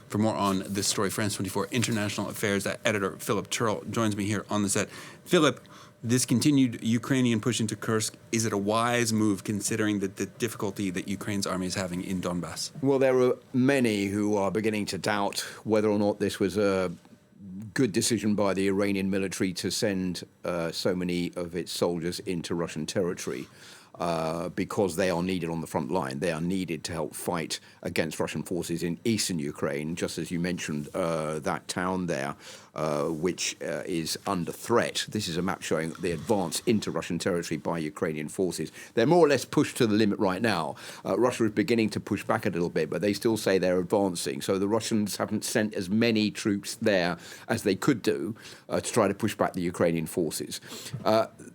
For more on this story, France 24 International Affairs editor Philip Turle joins me here on the set. Philip, this continued Ukrainian push into Kursk, is it a wise move considering the difficulty that Ukraine's army is having in Donbass? Well, there are many who are beginning to doubt whether or not this was a good decision by the Iranian military to send so many of its soldiers into Russian territory. Because they are needed on the front line. They are needed to help fight against Russian forces in eastern Ukraine, just as you mentioned, that town there, which is under threat. This is a map showing the advance into Russian territory by Ukrainian forces. They're more or less pushed to the limit right now. Russia is beginning to push back a little bit, but they still say they're advancing. So the Russians haven't sent as many troops there as they could do to try to push back the Ukrainian forces.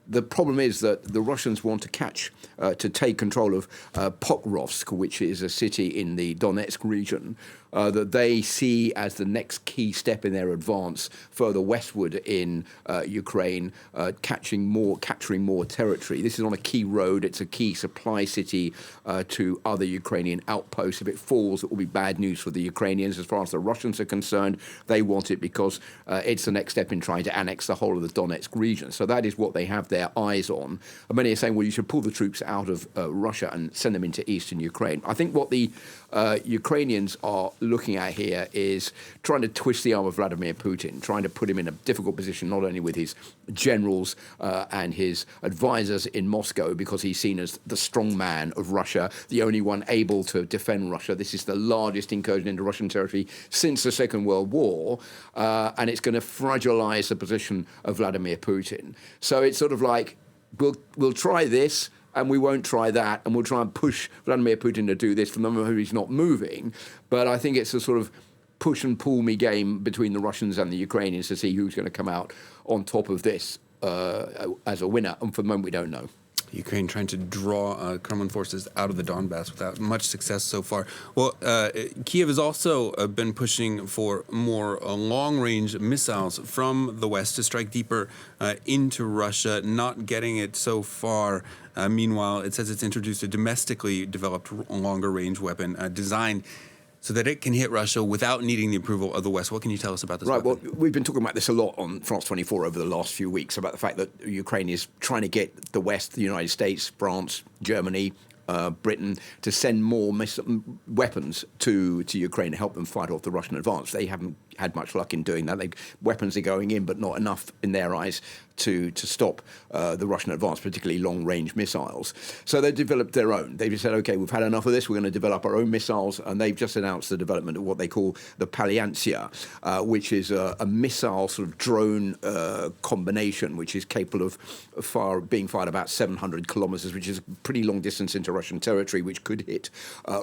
The problem is that the Russians want to take control of Pokrovsk, which is a city in the Donetsk region, that they see as the next key step in their advance further westward in Ukraine, capturing more territory. This is on a key road. It's a key supply city to other Ukrainian outposts. If it falls, it will be bad news for the Ukrainians. As far as the Russians are concerned, they want it because it's the next step in trying to annex the whole of the Donetsk region. So that is what they have their eyes on. And many are saying, well, you should pull the troops out of Russia and send them into eastern Ukraine. I think what the Ukrainians are looking at here is trying to twist the arm of Vladimir Putin, trying to put him in a difficult position, not only with his generals and his advisors in Moscow, because he's seen as the strong man of Russia, the only one able to defend Russia. This is the largest incursion into Russian territory since the Second World War, and it's going to fragilize the position of Vladimir Putin. So it's sort of like, we'll try this, and we won't try that, and we'll try and push Vladimir Putin to do this from the moment he's not moving. But I think it's a sort of push and pull me game between the Russians and the Ukrainians to see who's going to come out on top of this as a winner. And for the moment, we don't know. Ukraine trying to draw Kremlin forces out of the Donbass without much success so far. Well, Kyiv has also been pushing for more long-range missiles from the West to strike deeper into Russia, not getting it so far. Meanwhile, it says it's introduced a domestically developed longer-range weapon designed so that it can hit Russia without needing the approval of the West. What can you tell us about this weapon? Well, we've been talking about this a lot on France 24 over the last few weeks, about the fact that Ukraine is trying to get the West, the United States, France, Germany, Britain, to send more weapons to Ukraine to help them fight off the Russian advance. They haven't had much luck in doing that. Weapons are going in, but not enough in their eyes to stop the Russian advance, particularly long-range missiles. So they developed their own. They just said, OK, we've had enough of this. We're going to develop our own missiles. And they've just announced the development of what they call the Paliantsia, which is a missile sort of drone combination, which is capable of being fired about 700 kilometers, which is a pretty long distance into Russian territory, which could hit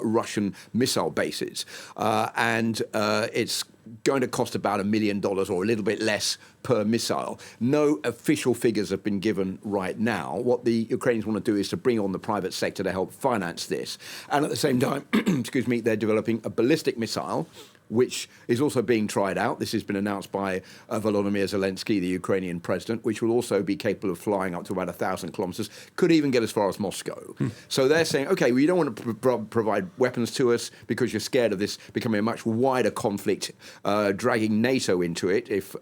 Russian missile bases. And it's going to cost about $1 million or a little bit less per missile. No official figures have been given right now. What the Ukrainians want to do is to bring on the private sector to help finance this. And at the same time, they're developing a ballistic missile, which is also being tried out. This has been announced by Volodymyr Zelensky, the Ukrainian president, which will also be capable of flying up to about 1,000 kilometers, could even get as far as Moscow. So they're saying, OK, well, you don't want to provide weapons to us because you're scared of this becoming a much wider conflict, dragging NATO into it. If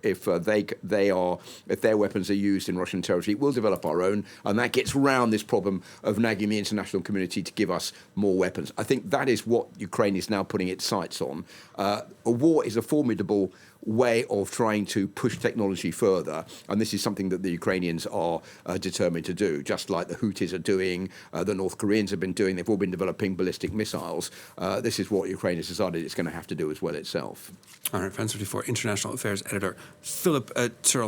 their weapons are used in Russian territory, we'll develop our own, and that gets round this problem of nagging the international community to give us more weapons. I think that is what Ukraine is now putting its sights on. A war is a formidable way of trying to push technology further, and this is something that the Ukrainians are determined to do, just like the Houthis are doing, the North Koreans have been doing. They've all been developing ballistic missiles. This is what Ukraine has decided it's going to have to do as well itself. All right, France 24 International Affairs editor Philip Turle.